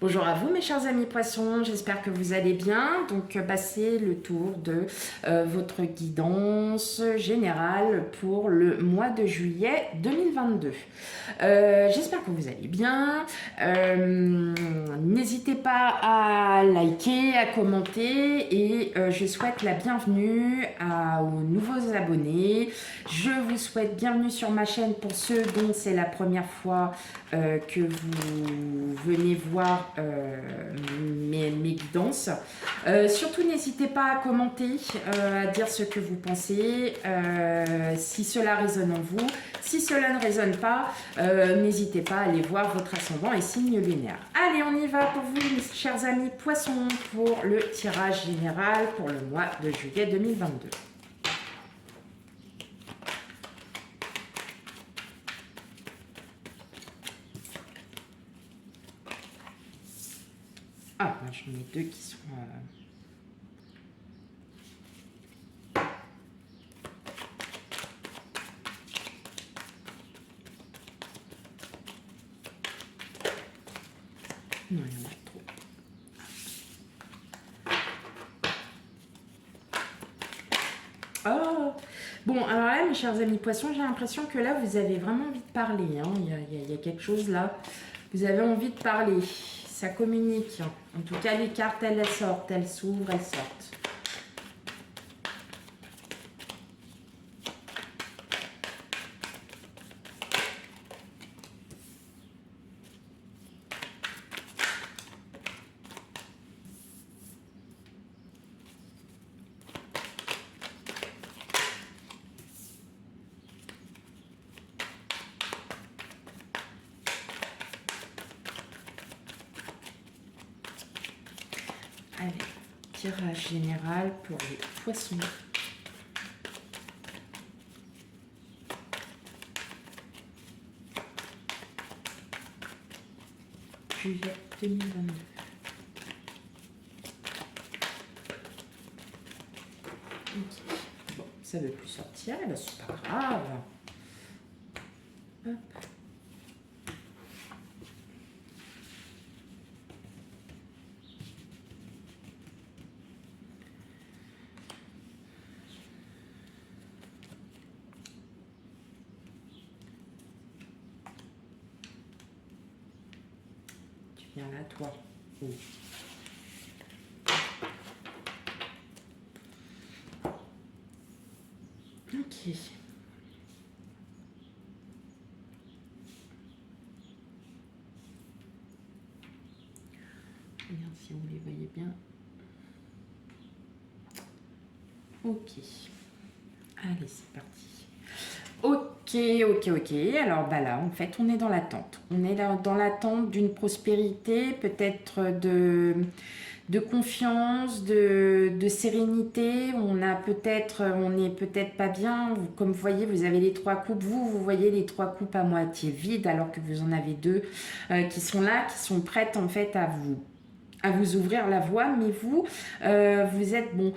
Bonjour à vous mes chers amis poissons, j'espère que vous allez bien. Donc c'est le tour de votre guidance générale pour le mois de juillet 2022. J'espère que vous allez bien. N'hésitez pas à liker, à commenter et je souhaite la bienvenue aux nouveaux abonnés. Je vous souhaite bienvenue sur ma chaîne pour ceux dont c'est la première fois que vous venez voir mes guidances. Surtout n'hésitez pas à commenter, à dire ce que vous pensez, si cela résonne en vous. Si cela ne résonne pas, n'hésitez pas à aller voir votre ascendant et signe lunaire. Allez, on y va pour vous, mes chers amis poissons, pour le tirage général pour le mois de juillet 2022. Ah, j'en ai deux qui sont... Non, il y en a trop. Oh! Bon, alors là, mes chers amis poissons, j'ai l'impression que là, vous avez vraiment envie de parler. Hein. Il y a quelque chose là. Vous avez envie de parler. Ça communique. En tout cas, les cartes, elles sortent. Elles s'ouvrent, elles sortent. Allez, tirage général pour les poissons. Juillet 2022. Okay. Bon, ça ne veut plus sortir, c'est pas grave. Hop. Viens là, toi. Oh. Ok. Regarde si vous les voyez bien. Ok. Allez, c'est parti. Ok. Alors, là, en fait, on est dans l'attente. On est là dans l'attente d'une prospérité, peut-être de confiance, de sérénité. On est peut-être pas bien. Comme vous voyez, vous avez les trois coupes. Vous voyez les trois coupes à moitié vides, alors que vous en avez deux qui sont là, qui sont prêtes, en fait, à vous ouvrir la voie. Mais vous êtes, bon...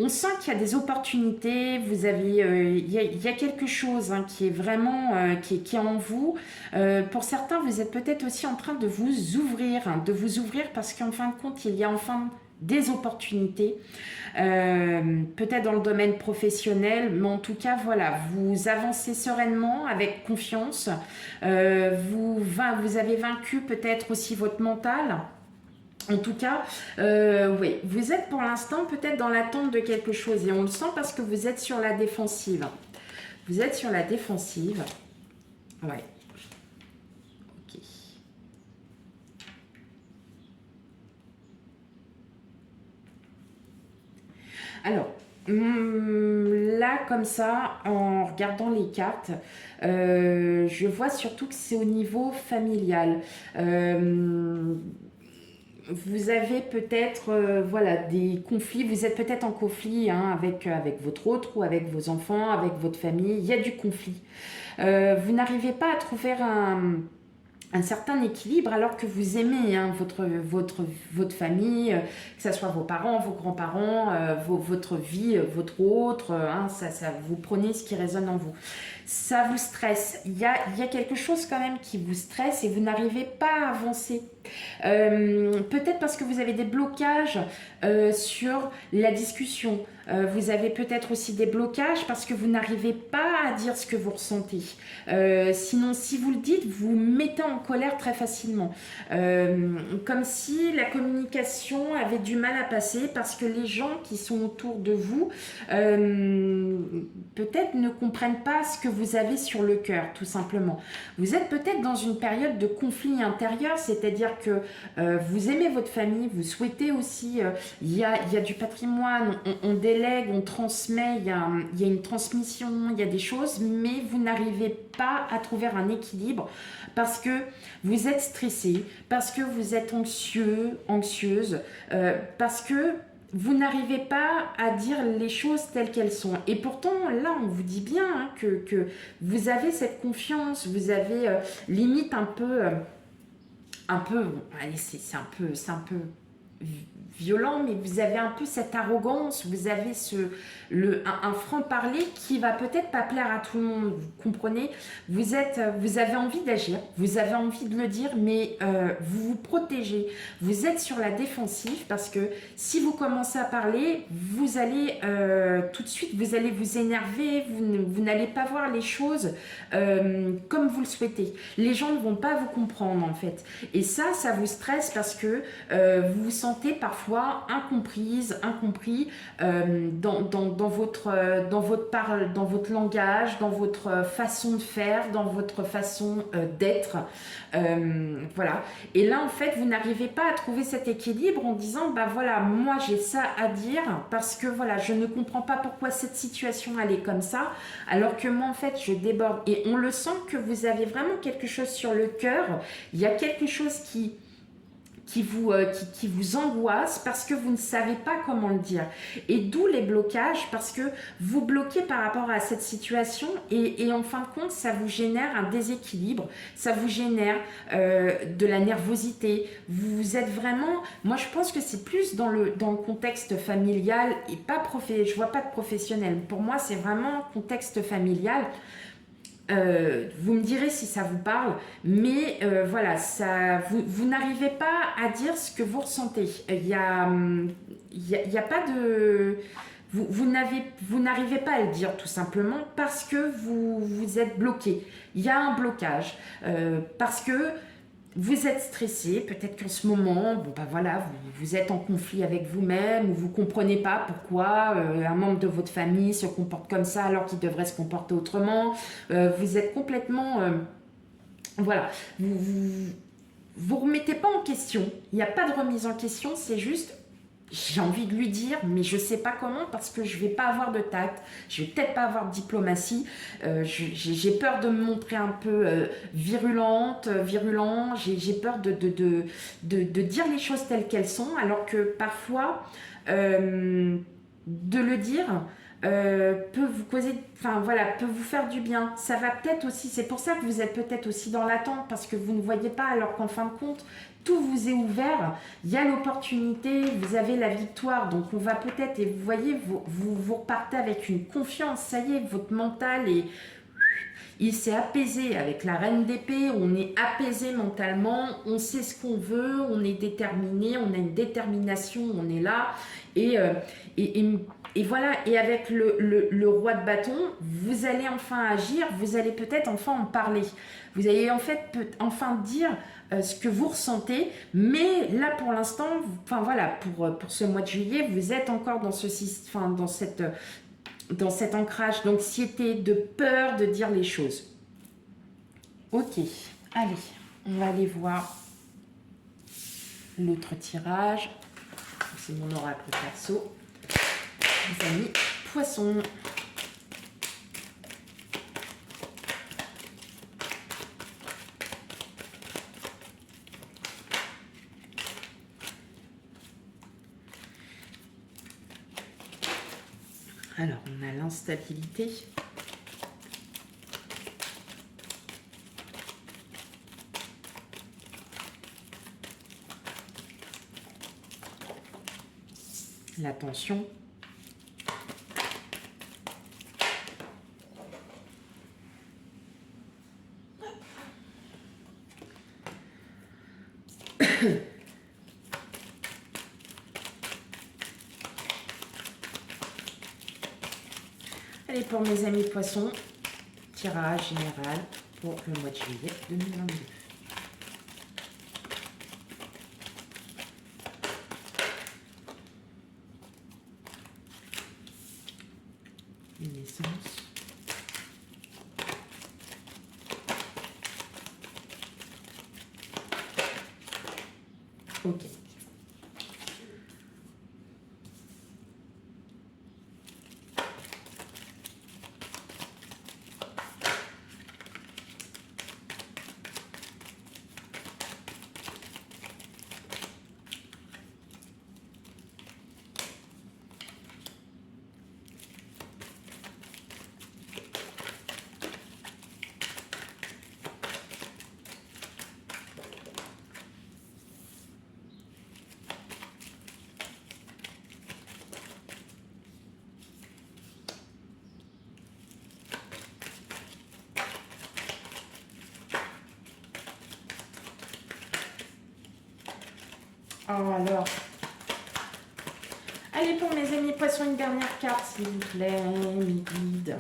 on sent qu'il y a des opportunités, il y a quelque chose qui est vraiment qui est en vous. Pour certains, vous êtes peut-être aussi en train de vous ouvrir, parce qu'en fin de compte, il y a enfin des opportunités, peut-être dans le domaine professionnel, mais en tout cas, voilà, vous avancez sereinement, avec confiance. Vous avez vaincu peut-être aussi votre mental. En tout cas, oui, vous êtes pour l'instant peut-être dans l'attente de quelque chose et on le sent parce que vous êtes sur la défensive. Vous êtes sur la défensive. Ouais. Ok. Alors, là, comme ça, en regardant les cartes, je vois surtout que c'est au niveau familial. Vous avez peut-être voilà, des conflits, vous êtes peut-être en conflit avec votre autre ou avec vos enfants, avec votre famille, il y a du conflit. Vous n'arrivez pas à trouver un certain équilibre alors que vous aimez hein, votre famille, que ce soit vos parents, vos grands-parents, votre vie, votre autre, hein, ça, vous prenez ce qui résonne en vous. Ça vous stresse, il y a quelque chose quand même qui vous stresse et vous n'arrivez pas à avancer. Peut-être parce que vous avez des blocages sur la discussion. Vous avez peut-être aussi des blocages parce que vous n'arrivez pas à dire ce que vous ressentez. Sinon, si vous le dites, vous mettez en colère très facilement. Comme si la communication avait du mal à passer parce que les gens qui sont autour de vous peut-être ne comprennent pas ce que vous avez sur le cœur, tout simplement. Vous êtes peut-être dans une période de conflit intérieur, c'est-à-dire que vous aimez votre famille, vous souhaitez aussi, il y a du patrimoine, on délègue, on transmet, il y a une transmission, il y a des choses, mais vous n'arrivez pas à trouver un équilibre parce que vous êtes stressé, parce que vous êtes anxieux, anxieuse, parce que vous n'arrivez pas à dire les choses telles qu'elles sont. Et pourtant, là, on vous dit bien hein, que vous avez cette confiance, vous avez limite un peu, bon, allez, c'est un peu violent, mais vous avez un peu cette arrogance, vous avez un franc-parler qui va peut-être pas plaire à tout le monde, vous comprenez, vous avez envie d'agir, vous avez envie de le dire, mais vous vous protégez, vous êtes sur la défensive parce que si vous commencez à parler, vous allez tout de suite, vous allez vous énerver, vous n'allez pas voir les choses comme vous le souhaitez. Les gens ne vont pas vous comprendre en fait. Et ça vous stresse parce que vous vous sentez parfois incomprise, incompris dans votre parole, dans votre langage, dans votre façon de faire, dans votre façon d'être. Voilà. Et là, en fait, vous n'arrivez pas à trouver cet équilibre en disant, bah voilà, moi j'ai ça à dire parce que voilà, je ne comprends pas pourquoi cette situation elle est comme ça, alors que moi en fait je déborde. Et on le sent que vous avez vraiment quelque chose sur le cœur. Il y a quelque chose qui vous angoisse parce que vous ne savez pas comment le dire. Et d'où les blocages, parce que vous bloquez par rapport à cette situation et en fin de compte, ça vous génère un déséquilibre, ça vous génère de la nervosité. Vous êtes vraiment... Moi, je pense que c'est plus dans le contexte familial et pas je vois pas de professionnel. Pour moi, c'est vraiment contexte familial. Vous me direz si ça vous parle, mais voilà, vous n'arrivez pas à dire ce que vous ressentez. Il y a pas de... Vous n'arrivez pas à le dire tout simplement parce que vous êtes bloqué. Il y a un blocage. Parce que vous êtes stressé, peut-être qu'en ce moment, bon bah voilà, vous êtes en conflit avec vous-même, ou vous ne comprenez pas pourquoi un membre de votre famille se comporte comme ça alors qu'il devrait se comporter autrement. Vous êtes complètement... voilà, vous remettez pas en question, il n'y a pas de remise en question, c'est juste... J'ai envie de lui dire, mais je ne sais pas comment parce que je ne vais pas avoir de tact, je ne vais peut-être pas avoir de diplomatie, j'ai peur de me montrer un peu virulent, j'ai peur de dire les choses telles qu'elles sont, alors que parfois, de le dire peut vous causer, enfin voilà, peut vous faire du bien. Ça va peut-être aussi, c'est pour ça que vous êtes peut-être aussi dans l'attente parce que vous ne voyez pas, alors qu'en fin de compte, tout vous est ouvert, il y a l'opportunité, vous avez la victoire, donc on va peut-être, et vous voyez, vous repartez avec une confiance, ça y est, votre mental il s'est apaisé avec la reine d'épée, on est apaisé mentalement, on sait ce qu'on veut, on est déterminé, on a une détermination, on est là, et voilà, et avec le roi de bâton, vous allez enfin agir, vous allez peut-être enfin en parler, vous allez en fait enfin dire ce que vous ressentez, mais là pour l'instant, enfin voilà, pour ce mois de juillet, vous êtes encore dans dans cet ancrage, d'anxiété, de peur de dire les choses. Ok, allez, on va aller voir l'autre tirage. C'est mon oracle perso. Les amis poissons. Alors, on a l'instabilité. la tension. Allez, pour mes amis poissons, tirage général pour le mois de juillet 2022. Une naissance. Ok. Oh, alors, allez pour mes amis poissons, une dernière carte s'il vous plaît, mes guides.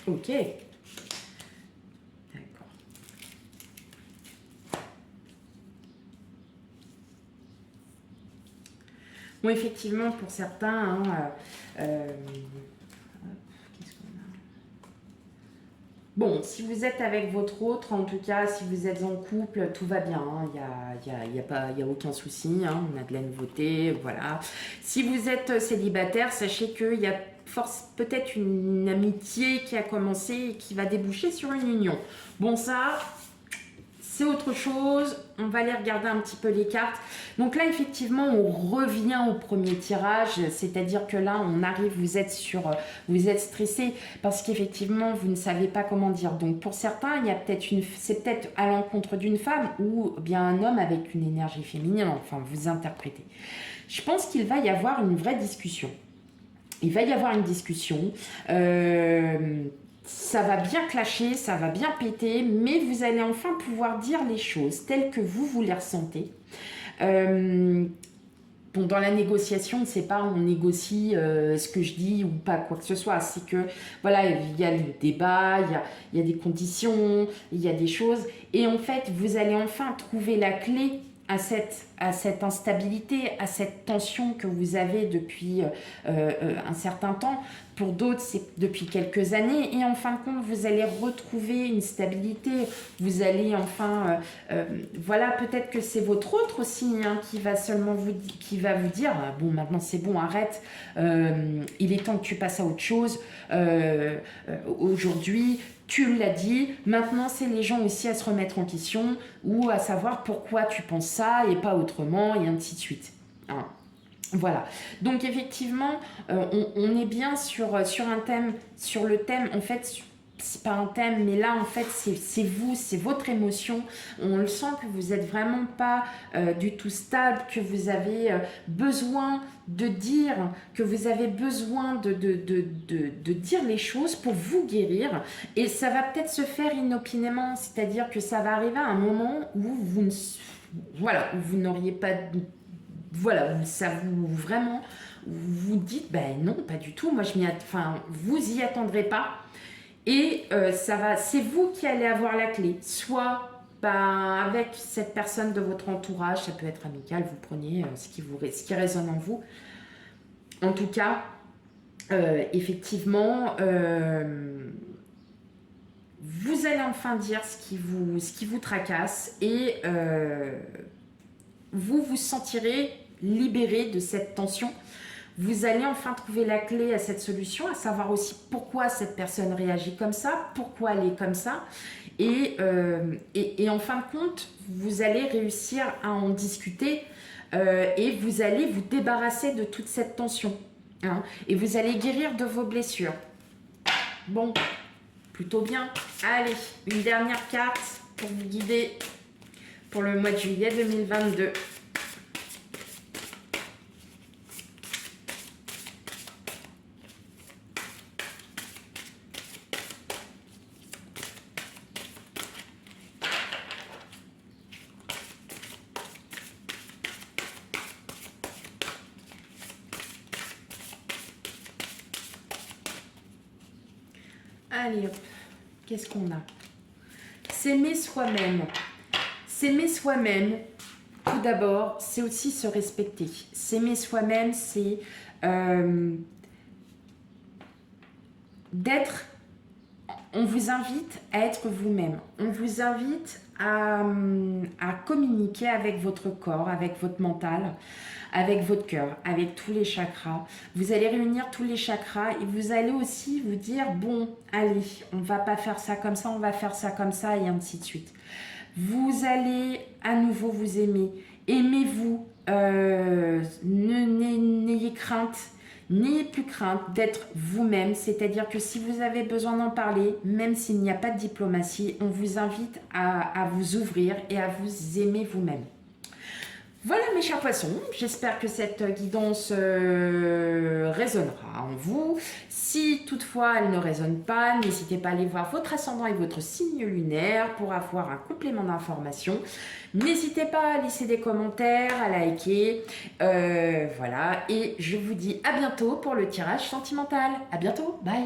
Ok. D'accord. Bon, effectivement, pour certains, qu'est-ce qu'on a? Bon, si vous êtes avec votre autre, en tout cas, si vous êtes en couple, tout va bien. Il y a aucun souci. Hein, on a de la nouveauté, voilà. Si vous êtes célibataire, sachez qu'il y a peut-être une amitié qui a commencé et qui va déboucher sur une union. Bon, ça, c'est autre chose. On va aller regarder un petit peu les cartes. Donc là, effectivement, on revient au premier tirage. C'est-à-dire que là, on arrive, vous êtes stressé parce qu'effectivement, vous ne savez pas comment dire. Donc pour certains, il y a c'est peut-être à l'encontre d'une femme ou bien un homme avec une énergie féminine. Enfin, vous interprétez. Je pense qu'il va y avoir une vraie discussion. Il va y avoir une discussion. Ça va bien clasher, ça va bien péter, mais vous allez enfin pouvoir dire les choses telles que vous les ressentez. Bon, dans la négociation, c'est pas on négocie ce que je dis ou pas quoi que ce soit. C'est que voilà, il y a le débat, il y a des conditions, il y a des choses. Et en fait, vous allez enfin trouver la clé à cette instabilité, à cette tension que vous avez depuis un certain temps. Pour d'autres, c'est depuis quelques années. Et en fin de compte, vous allez retrouver une stabilité. Vous allez enfin... voilà, peut-être que c'est votre autre aussi hein, qui va vous dire « Bon, maintenant c'est bon, arrête. Il est temps que tu passes à autre chose. Aujourd'hui... » Tu l'as dit, maintenant c'est les gens aussi à se remettre en question ou à savoir pourquoi tu penses ça et pas autrement et ainsi de suite. Hein. Voilà, donc effectivement, on est bien sur un thème, sur le thème, en fait, c'est pas un thème, mais là en fait c'est vous, c'est votre émotion. On le sent que vous n'êtes vraiment pas du tout stable, que vous avez besoin de dire, que vous avez besoin de dire les choses pour vous guérir. Et ça va peut-être se faire inopinément, c'est-à-dire que ça va arriver à un moment où vous n'auriez pas... Voilà, ça vous vraiment, vous dites, ben non, pas du tout, moi vous y attendrez pas. Et c'est vous qui allez avoir la clé, soit avec cette personne de votre entourage, ça peut être amical, vous prenez ce qui résonne en vous. En tout cas, effectivement, vous allez enfin dire ce qui vous tracasse et vous vous sentirez libéré de cette tension. Vous allez enfin trouver la clé à cette solution, à savoir aussi pourquoi cette personne réagit comme ça, pourquoi elle est comme ça. Et en fin de compte, vous allez réussir à en discuter et vous allez vous débarrasser de toute cette tension. Hein, et vous allez guérir de vos blessures. Bon, plutôt bien. Allez, une dernière carte pour vous guider pour le mois de juillet 2022. Allez, hop. Qu'est-ce qu'on a? S'aimer soi-même. S'aimer soi-même, tout d'abord, c'est aussi se respecter. S'aimer soi-même, c'est d'être... On vous invite à être vous-même. On vous invite à communiquer avec votre corps, avec votre mental, avec votre cœur, avec tous les chakras. Vous allez réunir tous les chakras et vous allez aussi vous dire, bon, allez, on ne va pas faire ça comme ça, on va faire ça comme ça et ainsi de suite. Vous allez à nouveau vous aimer. Aimez-vous. N'ayez crainte. N'ayez plus crainte d'être vous-même, c'est-à-dire que si vous avez besoin d'en parler, même s'il n'y a pas de diplomatie, on vous invite à vous ouvrir et à vous aimer vous-même. Voilà mes chers poissons, j'espère que cette guidance résonnera en vous. Si toutefois elle ne résonne pas, n'hésitez pas à aller voir votre ascendant et votre signe lunaire pour avoir un complément d'information. N'hésitez pas à laisser des commentaires, à liker, voilà. Et je vous dis à bientôt pour le tirage sentimental. À bientôt, bye.